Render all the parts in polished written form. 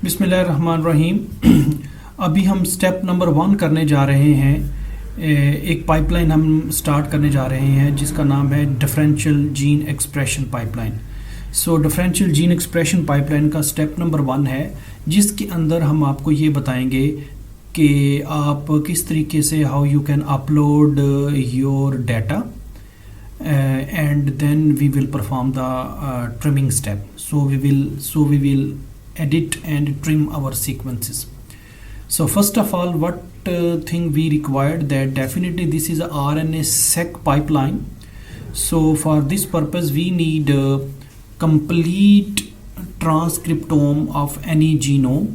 बिस्मिल्लाहिर्रहमानिर्रहीम। अभी हम स्टेप नंबर 1 करने जा रहे हैं। एक पाइपलाइन हम स्टार्ट करने जा रहे हैं जिसका नाम है डिफरेंशियल जीन एक्सप्रेशन पाइपलाइन। सो डिफरेंशियल जीन एक्सप्रेशन पाइपलाइन का स्टेप नंबर 1 है, जिसके अंदर हम आपको ये बताएंगे कि आप किस तरीके से how you can upload your data and then we will perform the trimming step. So we will edit and trim our sequences. So first of all, what thing we required, that definitely this is a RNA-seq pipeline. So for this purpose we need a complete transcriptome of any genome,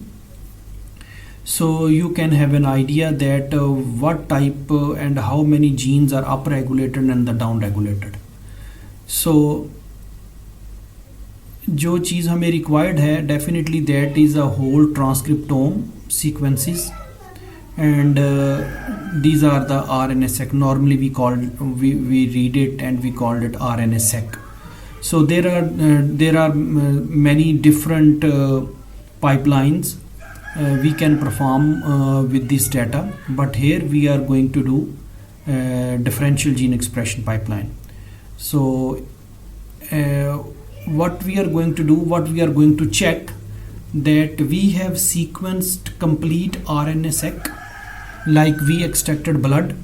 so you can have an idea that what type and how many genes are upregulated and the downregulated. So जो चीज़ हमें required है, definitely that is a whole transcriptome sequences, and these are the RNA-seq. Normally we read it and we called it RNA-seq. So there are many different pipelines we can perform with this data, but here we are going to do differential gene expression pipeline. So what we are going to do, what we are going to check, that we have sequenced complete RNA-seq, like we extracted blood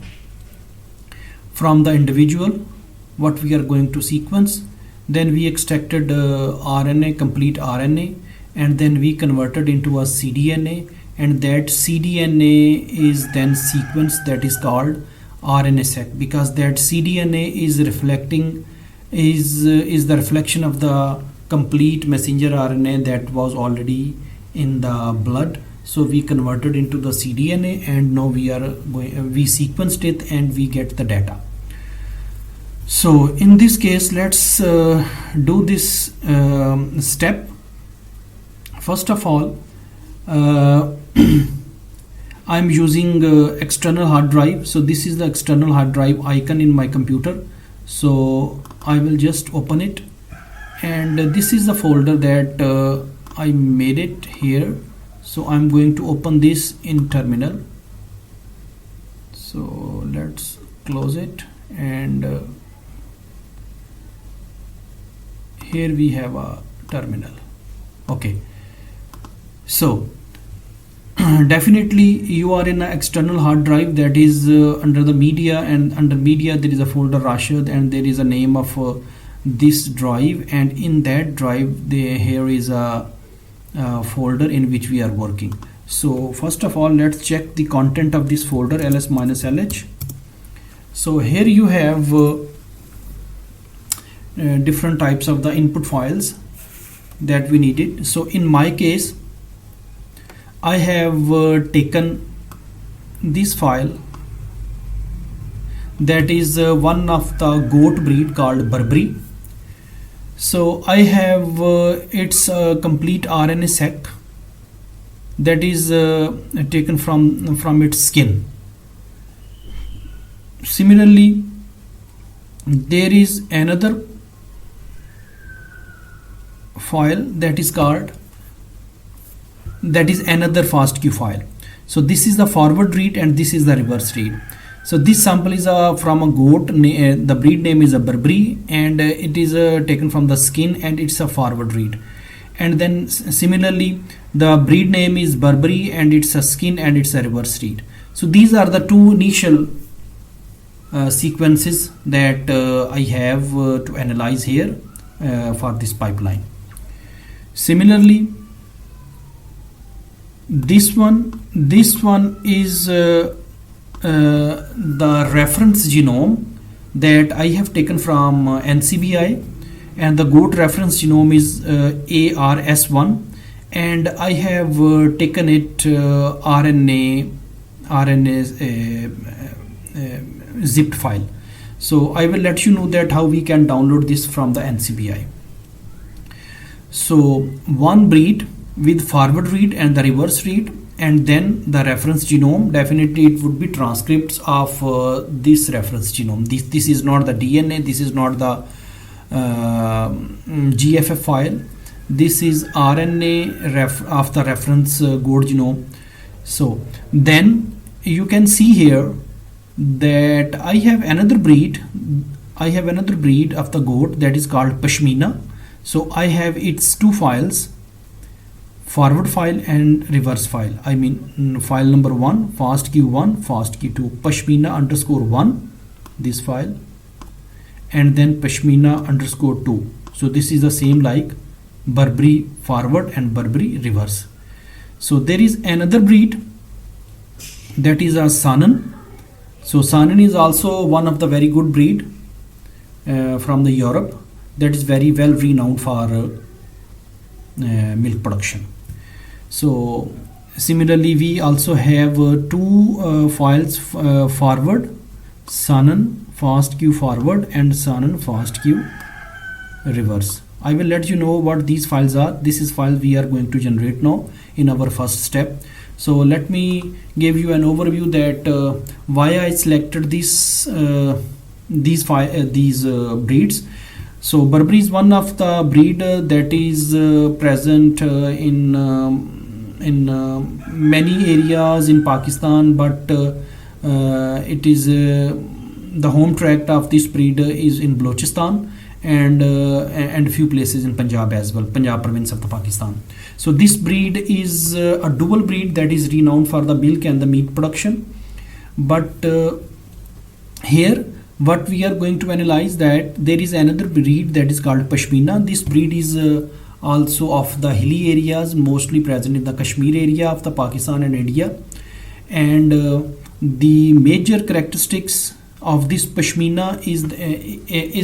from the individual, what we are going to sequence, then we extracted RNA, complete RNA, and then we converted into a cDNA, and that cDNA is then sequenced, that is called RNA-seq, because that cDNA is reflecting is the reflection of the complete messenger RNA that was already in the blood. So we converted into the cDNA, and now we sequenced it and we get the data. So in this case, let's do this step. First of all, I'm using external hard drive. So this is the external hard drive icon in my computer. So I will just open it, and this is the folder that I made it here. So I'm going to open this in terminal. So let's close it, and here we have a terminal. Okay. So definitely you are in an external hard drive that is under the media, and under media there is a folder Rashid, and there is a name of this drive, and in that drive here is a folder in which we are working. So first of all, let's check the content of this folder, ls-lh. So here you have different types of the input files that we needed. So in my case, I have taken this file, that is one of the goat breed called Burberry. So I have its complete RNA-seq that is taken from its skin. Similarly, there is another file that is another FASTQ file. So this is the forward read and this is the reverse read. So this sample is from a goat, the breed name is a Burberry, and it is taken from the skin, and it's a forward read. And then similarly, the breed name is Burberry, and it's a skin, and it's a reverse read. So these are the two initial sequences that I have to analyze here for this pipeline. Similarly, this one is the reference genome that I have taken from NCBI, and the goat reference genome is ARS1, and I have taken it RNA zipped file. So I will let you know that how we can download this from the NCBI. So one breed with forward read and the reverse read, and then the reference genome. Definitely it would be transcripts of this reference genome. This is not the DNA, this is not the GFF file. This is RNA of the reference goat genome. So then you can see here that I have another breed of the goat that is called Pashmina. So I have its two files, forward file and reverse file. I mean file number 1 fastq1 fastq2 Pashmina underscore 1, this file, and then Pashmina underscore 2. So this is the same like Burberry forward and Burberry reverse. So there is another breed that is a Saanen. So Saanen is also one of the very good breed from the Europe that is very well renowned for milk production. So similarly we also have two files, forward Saanen fastq forward and Saanen fastq reverse. I will let you know what these files are. This is file we are going to generate now in our first step. So let me give you an overview that why I selected these breeds. So Burberry is one of the breed that is present in many areas in Pakistan, but it is the home tract of this breed is in Balochistan and few places in Punjab as well, Punjab province of the Pakistan. So this breed is a dual breed that is renowned for the milk and the meat production. But here what we are going to analyze that there is another breed that is called Pashmina. This breed is also of the hilly areas, mostly present in the Kashmir area of the Pakistan and India. And the major characteristics of this Pashmina is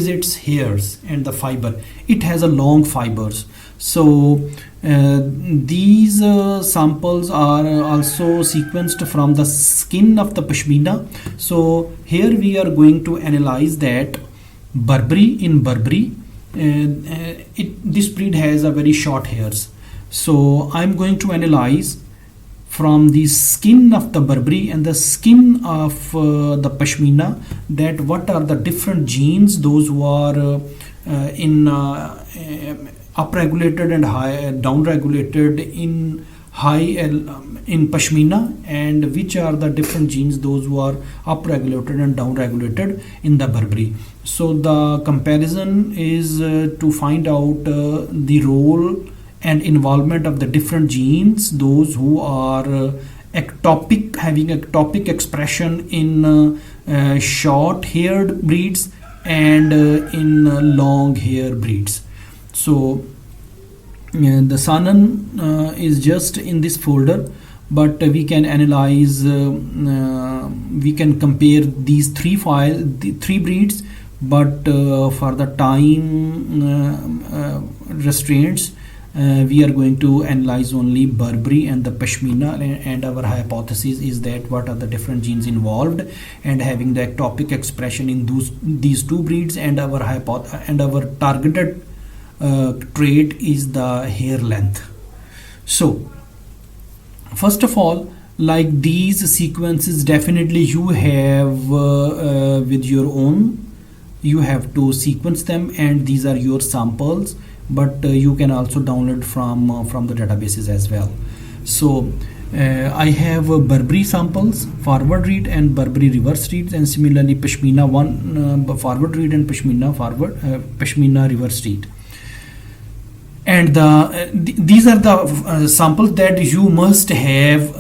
its hairs and the fiber. It has a long fibers. So these samples are also sequenced from the skin of the Pashmina. So here we are going to analyze that Burberry, this breed has a very short hairs. So I'm going to analyze from the skin of the Burberry and the skin of the Pashmina that what are the different genes, those who are in upregulated and high downregulated in Pashmina, and which are the different genes, those who are upregulated and downregulated in the Burberry. So the comparison is to find out the role and involvement of the different genes, those who are ectopic, having ectopic expression in short haired breeds and in long hair breeds. So the Saanen is just in this folder, but we can analyze, we can compare these three breeds, but for the time restraints, we are going to analyze only Burberry and the Pashmina, and our hypothesis is that what are the different genes involved and having the ectopic expression in these two breeds, and our targeted trait is the hair length. So first of all, like these sequences, definitely you have with your own, you have to sequence them, and these are your samples, but you can also download from the databases as well. So I have Burberry samples, forward read and Burberry reverse reads, and similarly Pashmina forward read and Pashmina reverse read. And these are the samples that you must have.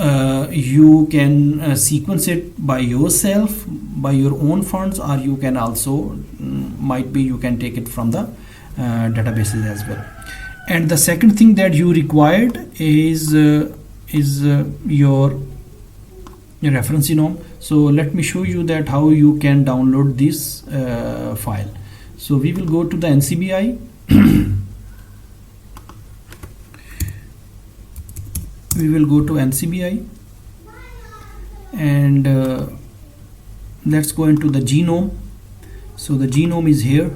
You can sequence it by yourself, by your own funds, or you can also you can take it from the databases as well. And the second thing that you required is your reference genome. So let me show you that how you can download this file. So we will go to the NCBI. We will go to NCBI and let's go into the genome. So the genome is here,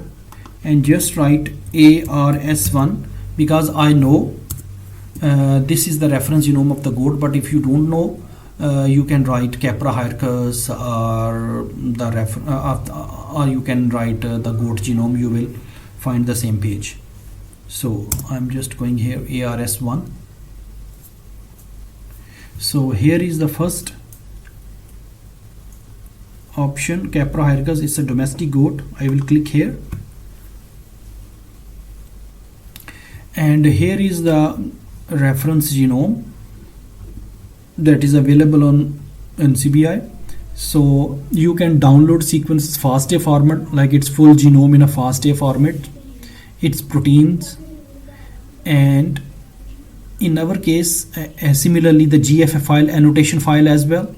and just write ARS1 because I know this is the reference genome of the goat, but if you don't know, you can write Capra hierarchus or or you can write the goat genome. You will find the same page. So I'm just going here, ARS1. So here is the first option, Capra hircus is a domestic goat. I will click here, and here is the reference genome that is available on NCBI. So you can download sequences FASTA format, like its full genome in a FASTA format, its proteins, and in our case similarly the GFF file, annotation file as well.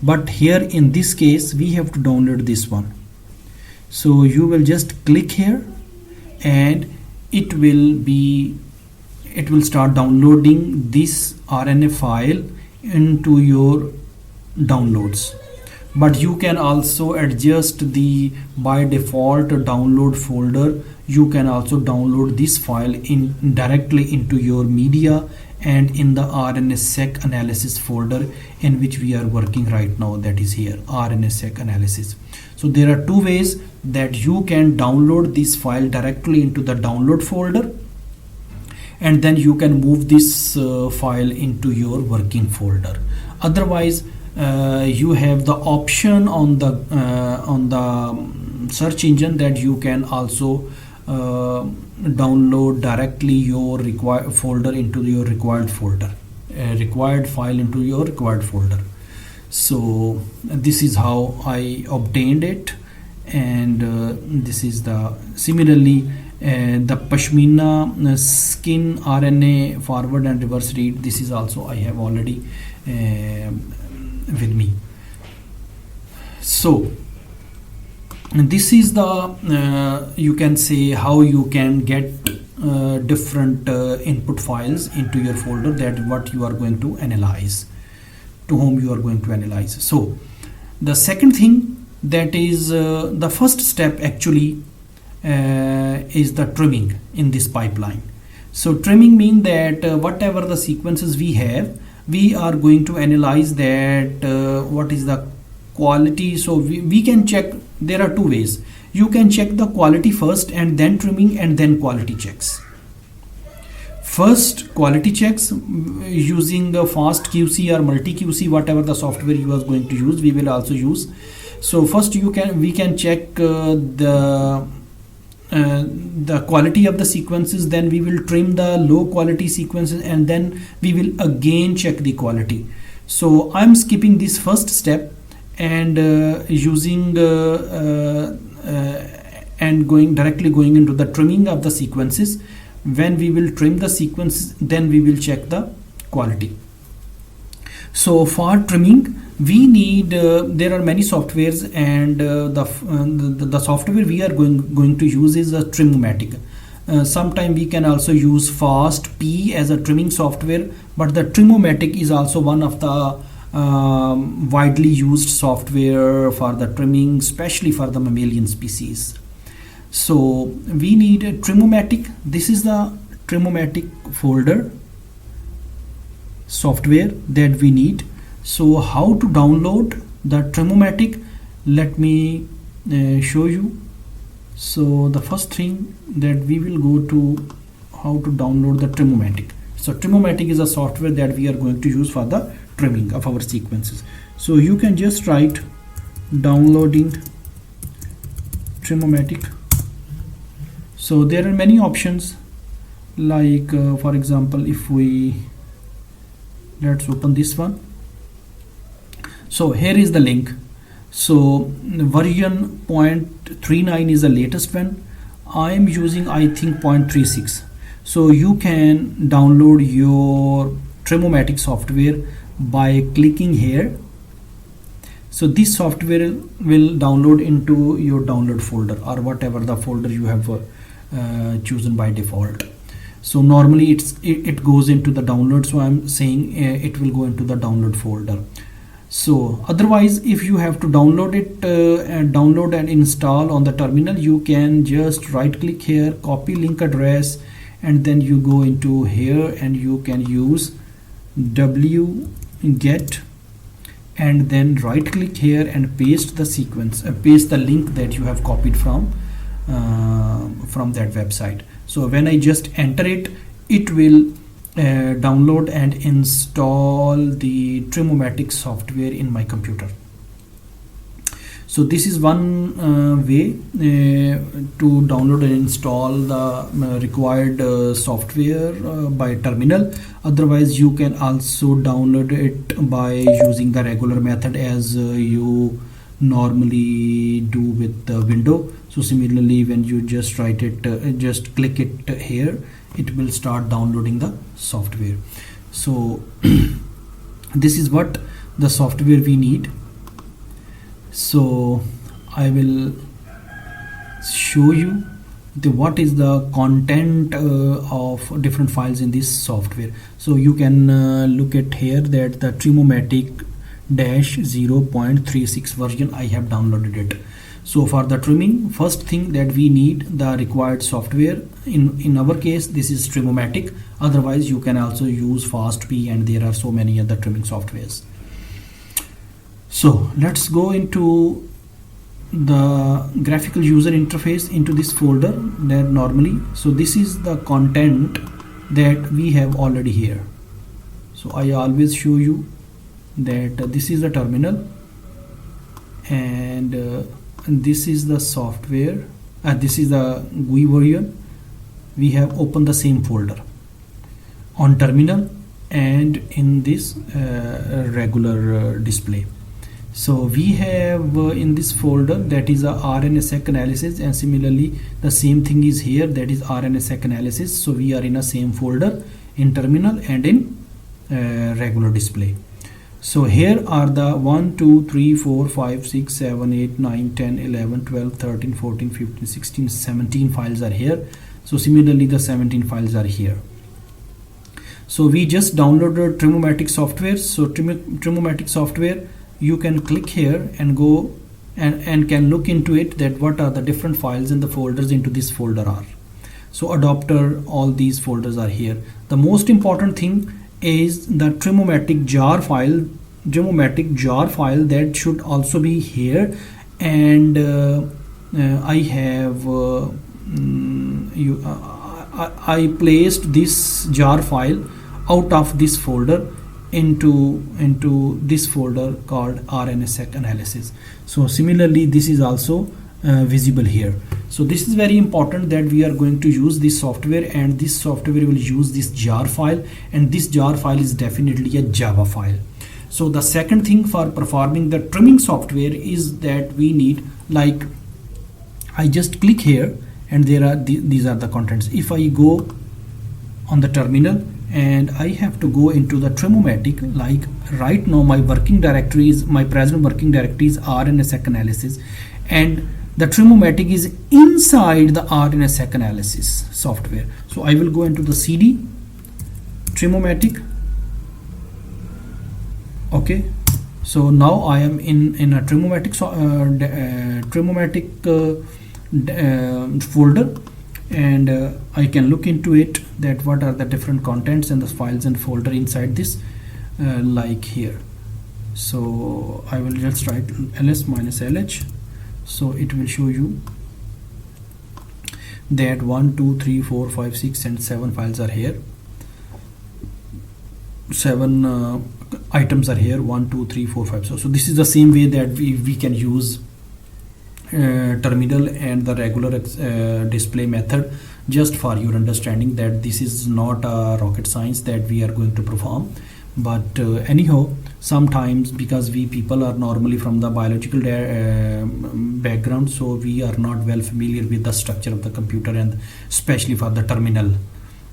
But here in this case we have to download this one. So you will just click here and it will start downloading this RNA file into your downloads. But you can also adjust the by default download folder. You can also download this file in directly into your media and in the RNA-seq analysis folder in which we are working right now, that is here, RNA-seq analysis. So there are two ways that you can download this file directly into the download folder, and then you can move this file into your working folder. Otherwise you have the option on the search engine that you can also download directly your required folder into your required folder, required file into your required folder. So this is how I obtained it, and this is the similarly the Pashmina skin RNA forward and reverse read. This is also I have already with me. So this is the you can say how you can get different input files into your folder, that what you are going to analyze, to whom you are going to analyze. So the second thing, that is the first step actually is the trimming in this pipeline. So trimming means that whatever the sequences we have, we are going to analyze that what is the quality. So we can check, there are two ways. You can check the quality first and then trimming and then quality checks. First quality checks using the fast QC or multi QC, whatever the software you are going to use, we will also use. So first we can check the quality of the sequences, then we will trim the low quality sequences, and then we will again check the quality. So I'm skipping this first step and using and going into the trimming of the sequences. When we will trim the sequences, then we will check the quality. So for trimming we need there are many softwares, and the software we are going to use is a Trimomatic. Sometime we can also use FastP as a trimming software, but the Trimomatic is also one of the widely used software for the trimming, especially for the mammalian species. So we need a Trimomatic. This is the Trimomatic folder software that we need. So how to download the Trimomatic, let me show you. So the first thing that we will go to how to download the Trimomatic. So Trimomatic is a software that we are going to use for the trimming of our sequences. So you can just write downloading Trimomatic. So there are many options, like for example, if let's open this one. So here is the link. So version 0.39 is the latest one. I am using, I think, 0.36. So you can download your Trimomatic software by clicking here. So this software will download into your download folder, or whatever the folder you have chosen by default. So normally it goes into the download, so I'm saying it will go into the download folder. So otherwise, if you have to download it and download and install on the terminal, you can just right click here, copy link address, and then you go into here and you can use wget, and then right click here and paste the sequence, paste the link that you have copied from that website. So when I just enter it, it will download and install the Trimomatic software in my computer. So this is one way to download and install the required software by terminal. Otherwise you can also download it by using the regular method as you normally do with the window. So similarly, when you just write it, just click it here, it will start downloading the software. So this is what the software we need. So I will show you what is the content of different files in this software. So you can look at here that the Trimomatic -0.36 version, I have downloaded it. So for the trimming, first thing that we need the required software. In our case, this is Trimomatic. Otherwise you can also use FastP, and there are so many other trimming softwares. So let's go into the graphical user interface into this folder there normally. So this is the content that we have already here. So I always show you that this is the terminal, and this is the software, this is the GUI version. We have opened the same folder on terminal and in this regular display. So we have in this folder, that is a RNA-seq analysis, and similarly the same thing is here, that is RNA-seq analysis. So we are in a same folder in terminal and in regular display. So here are the 1 2 3 4 5 6 7 8 9 10 11 12 13 14 15 16 17 files are here. So similarly the 17 files are here. So we just downloaded Trimomatic software. So Trimomatic software, you can click here and go and can look into it, that what are the different files in the folders into this folder are. So adapter, all these folders are here. The most important thing is the Trimomatic jar file, that should also be here. And I have I placed this jar file out of this folder into this folder called RNA-seq analysis. So similarly this is also visible here. So this is very important that we are going to use this software, and this software will use this jar file, and this jar file is definitely a Java file. So the second thing for performing the trimming software is that we need, like, I just click here and there are these are the contents. If I go on the terminal and I have to go into the Trimomatic, like right now my working directory is, my present working directory is RNA-seq analysis, and the Trimomatic is inside the RNA-seq analysis software. So I will go into the CD Trimomatic. Okay, so now I am in a Trimomatic folder, and I can look into it, that what are the different contents and the files and folder inside this, like here. So I will just write ls-lh, so it will show you that 1 2 3 4 5 6 and 7 files are here. 7 items are here, 1 2 3 4 5. So this is the same way that we can use terminal and the regular display method, just for your understanding that this is not a rocket science that we are going to perform. But anyhow, sometimes because we people are normally from the biological background, so we are not well familiar with the structure of the computer, and especially for the terminal,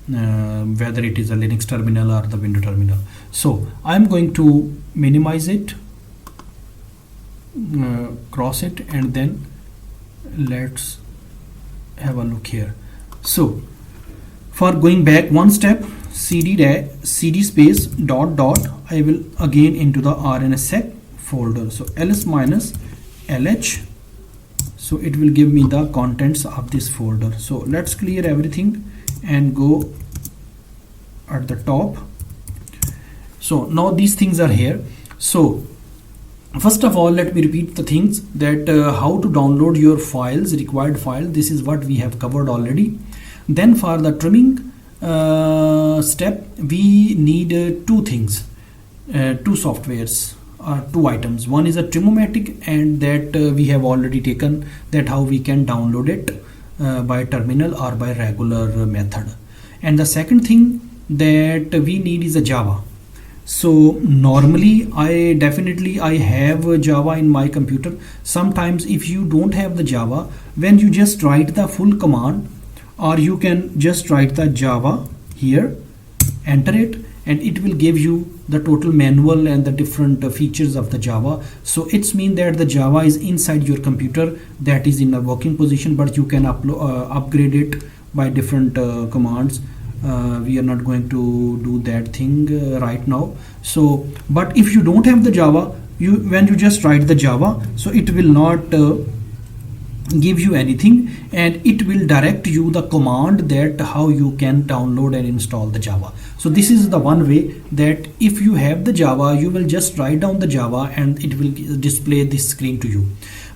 whether it is a Linux terminal or the Windows terminal. So I'm going to minimize it, cross it, and then let's have a look here. So for going back one step, cd space dot, I will again into the RNA-seq folder. So ls-lh, so it will give me the contents of this folder. So let's clear everything and go at the top. So now these things are here. So first of all, let me repeat the things, that how to download your files, required file. This is what we have covered already. Then for the trimming step, we need two things, two softwares or two items. One is a Trimomatic, and that we have already taken that how we can download it by terminal or by regular method. And the second thing that we need is a Java. So normally I have Java in my computer. Sometimes if you don't have the Java, when you just write the full command, or you can just write the Java here, enter it, and it will give you the total manual and the different features of the Java. So it's mean that the Java is inside your computer, that is in a working position, but you can upgrade it by different commands. We are not going to do that thing right now. So but if you don't have the Java, when you just write the Java, so it will not give you anything, and it will direct you the command that how you can download and install the Java. So this is the one way that if you have the Java, you will just write down the Java and it will display this screen to you.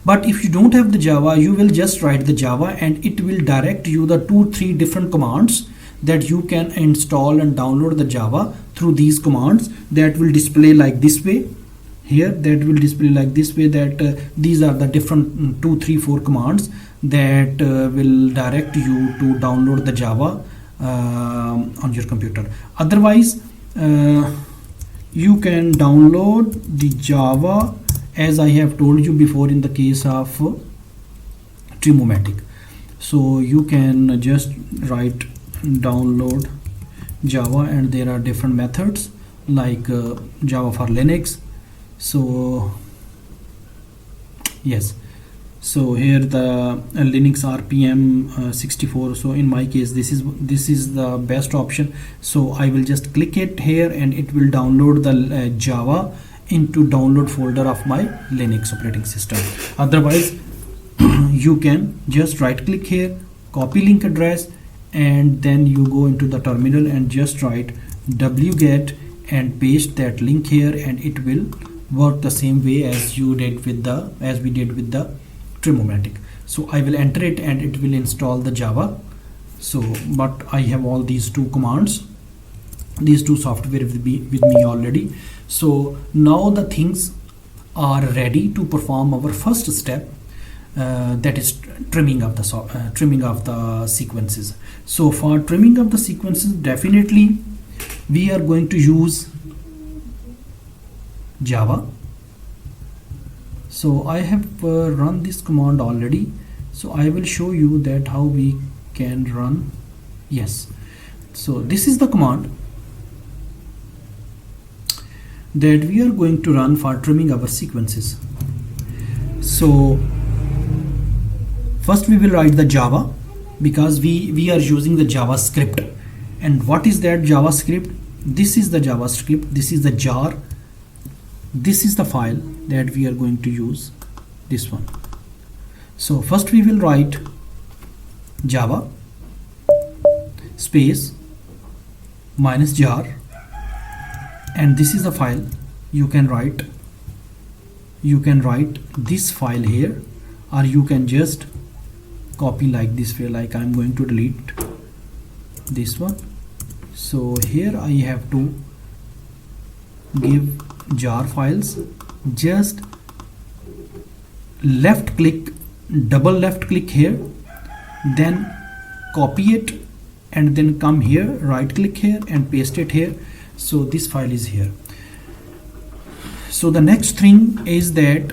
But if you don't have the Java, you will just write the Java and it will direct you the 2-3 different commands that you can install and download the Java through these commands, that will display like this way. Here that will display like this way, that these are the different 2, 3, 4 commands that will direct you to download the Java on your computer. Otherwise you can download the Java as I have told you before in the case of Trimomatic. So you can just write download Java, and there are different methods like Java for Linux. So yes, so here the Linux RPM 64. So in my case this is the best option. So I will just click it here and it will download the Java into download folder of my Linux operating system. Otherwise you can just right click here, copy link address, and then you go into the terminal and just write wget and paste that link here, and it will work the same way as we did with the Trimomatic. So I will enter it and it will install the Java. So but I have all these two commands, these two software with me already. So now the things are ready to perform our first step, that is trimming of the sequences. So for trimming of the sequences, definitely we are going to use Java. So I have run this command already, so I will show you that how we can run. Yes, so this is the command that we are going to run for trimming our sequences. So first we will write the Java, because we are using the JavaScript. And what is that JavaScript? This is the JavaScript, this is the jar, this is the file that we are going to use, this one. So first we will write Java space -jar, and this is the file. You can write this file here, or you can just copy like this way, like I'm going to delete this one. So here I have to give jar files, just left click, double left click here, then copy it, and then come here, right click here and paste it here. So this file is here. So the next thing is that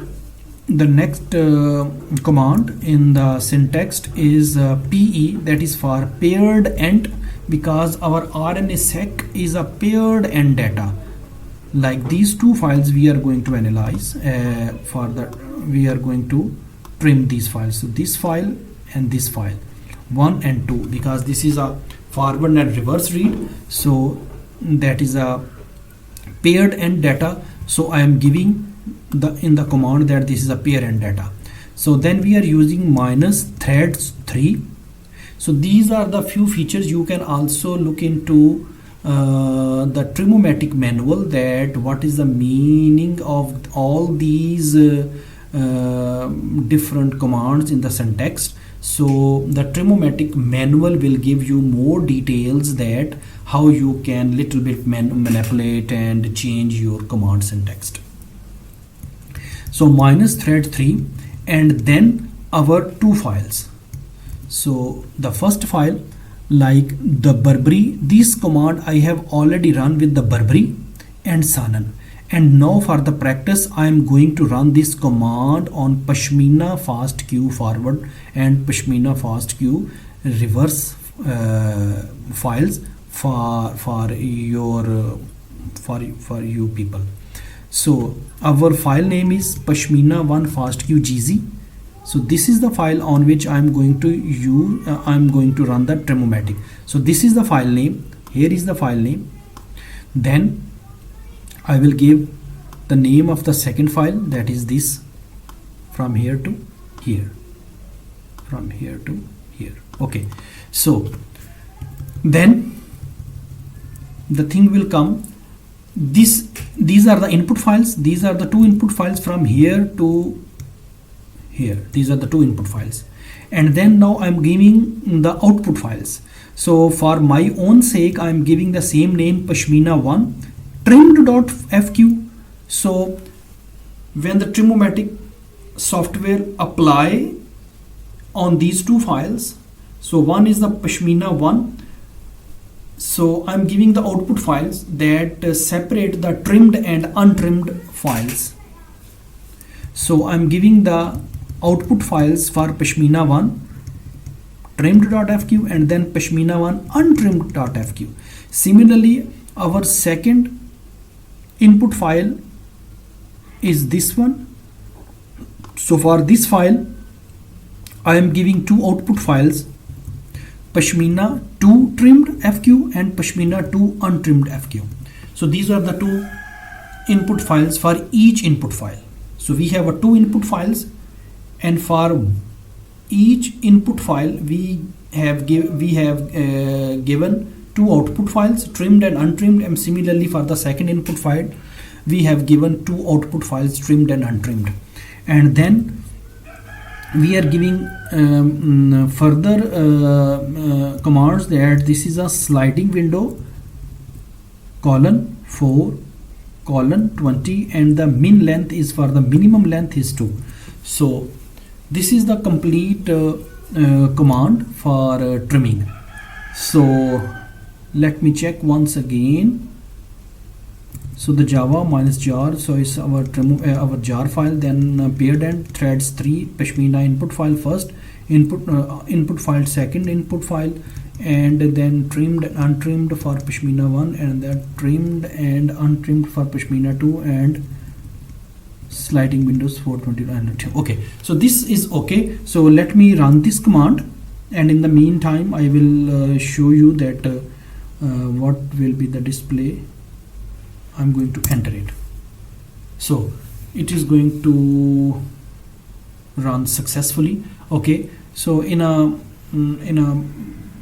the next command in the syntax is PE, that is for paired end, because our RNA-seq is a paired end data. Like these two files we are going to analyze, we are going to trim these files. So this file and this file 1 and 2, because this is a forward and reverse read, so that is a paired end data. So I am giving in the command that this is a pair end data. So then we are using -threads3. So these are the few features. You can also look into the Trimomatic manual, that what is the meaning of all these different commands in the syntax. So the Trimomatic manual will give you more details that how you can little bit manipulate and change your command syntax. So minus thread 3 and then our two files. So the first file, like the Burberry, this command I have already run with the Burberry and Sanan, and now for the practice I am going to run this command on Pashmina fast queue forward and Pashmina fast queue reverse files for you people. So our file name is Pashmina1 fast queue gz. So this is the file on which I am going to use. I am going to run the Trimomatic. So this is the file name. Here is the file name. Then I will give the name of the second file, that is this, from here to here, from here to here. Okay. So then the thing will come. These are the input files. These are the two input files from here to here. These are the two input files, and then now I'm giving the output files. So for my own sake I'm giving the same name, Pashmina1 trimmed.fq. so when the Trimomatic software apply on these two files, so one is the Pashmina1, so I'm giving the output files that separate the trimmed and untrimmed files. So I'm giving the output files for Pashmina1 trimmed.fq and then Pashmina1 untrimmed.fq. Similarly, our second input file is this one. So for this file I am giving two output files, Pashmina2 trimmed fq and Pashmina2 untrimmed fq. So these are the two input files for each input file. So we have two input files, and for each input file we have given two output files, trimmed and untrimmed, and similarly for the second input file we have given two output files, trimmed and untrimmed. And then we are giving further commands that this is a sliding window :4 :20, and the min length is for the minimum length is 2. So this is the complete command for trimming. So let me check once again. So the java -jar, so is our jar file, then paired end threads 3 Pashmina input file first, input file second input file, and then trimmed and untrimmed for Pashmina1, and then trimmed and untrimmed for Pashmina2, and sliding windows 420. Okay, so this is okay. So let me run this command, and in the meantime I will show you that what will be the display. I'm going to enter it. So it is going to run successfully. Okay, so in a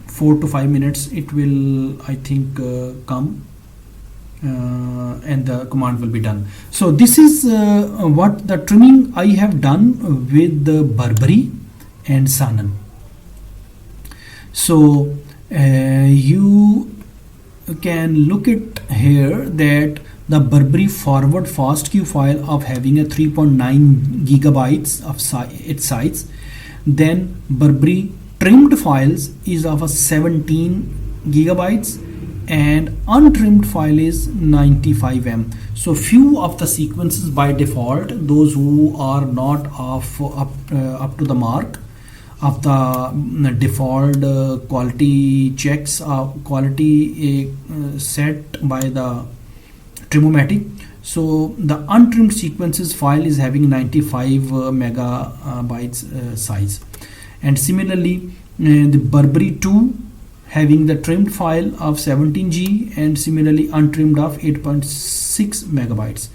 4 to 5 minutes it will, I think, come and the command will be done. So this is what the trimming I have done with the Burberry and Sanan. So you can look at here that the Burberry forward fast queue file of having a 3.9 gigabytes of its size, then Burberry trimmed files is of a 17 gigabytes, and untrimmed file is 95 M. So few of the sequences by default, those who are not up to the mark of the default quality checks, quality set by the Trimomatic. So the untrimmed sequences file is having 95 megabytes size, and similarly the Burberry 2 having the trimmed file of 17G, and similarly untrimmed of 8.6 megabytes.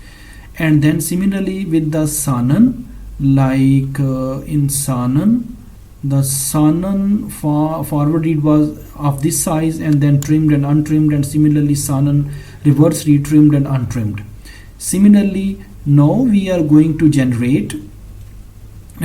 And then similarly with the Sanan, like in Sanan, the Sanan forward read was of this size, and then trimmed and untrimmed, and similarly Sanan reverse read trimmed and untrimmed. Similarly, now we are going to generate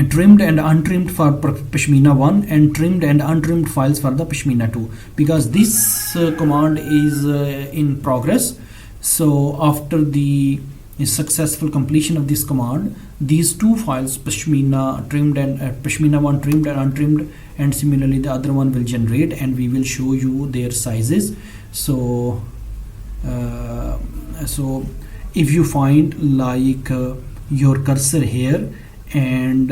trimmed and untrimmed for Pashmina 1 and trimmed and untrimmed files for the Pashmina 2, because this command is in progress. So after the successful completion of this command, these two files, Pashmina trimmed and Pashmina 1 trimmed and untrimmed, and similarly the other one will generate, and we will show you their sizes. So so if you find like your cursor here and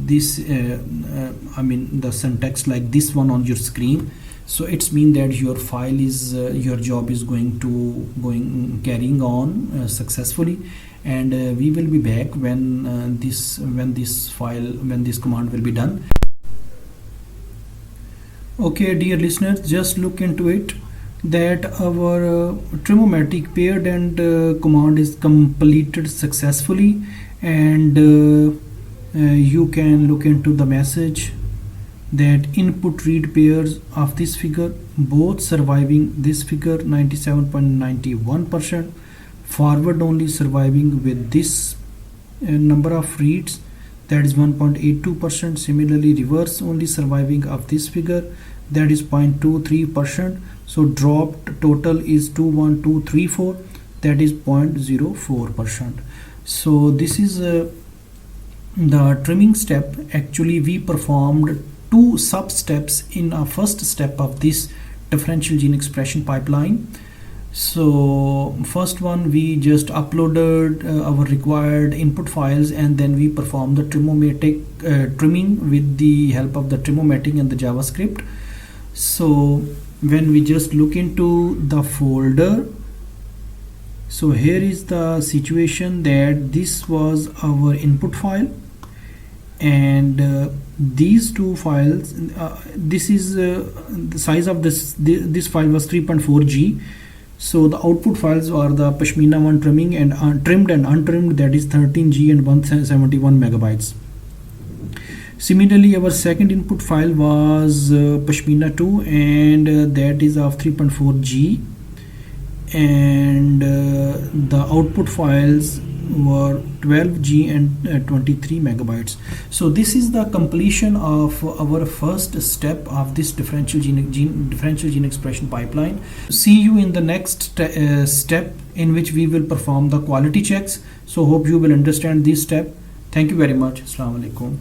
this I mean the syntax like this one on your screen, so it's mean that your file is your job is carrying on successfully, and we will be back when this command will be done. Okay, dear listeners, just look into it that our Trimomatic paired and command is completed successfully, and you can look into the message that input read pairs of this figure both surviving this figure 97.91%, forward only surviving with this number of reads, that is 1.82%. Similarly reverse only surviving of this figure, that is 0.23%. so dropped total is 21234, that is 0.04%. so this is the trimming step. Actually we performed two sub steps in our first step of this differential gene expression pipeline. So first one, we just uploaded our required input files, and then we performed the Trimomatic trimming with the help of the Trimomatic and the JavaScript. So when we just look into the folder, so here is the situation that this was our input file, and these two files, this is the size of this file was 3.4 G. So the output files are the Pashmina 1 trimming and trimmed and untrimmed, that is 13 G and 171 megabytes. Similarly, our second input file was Pashmina 2, and that is of 3.4 G, and the output files were 12 G and 23 megabytes. So this is the completion of our first step of this differential gene expression pipeline. See you in the next step, in which we will perform the quality checks. So hope you will understand this step. Thank you very much. Assalamu alaikum.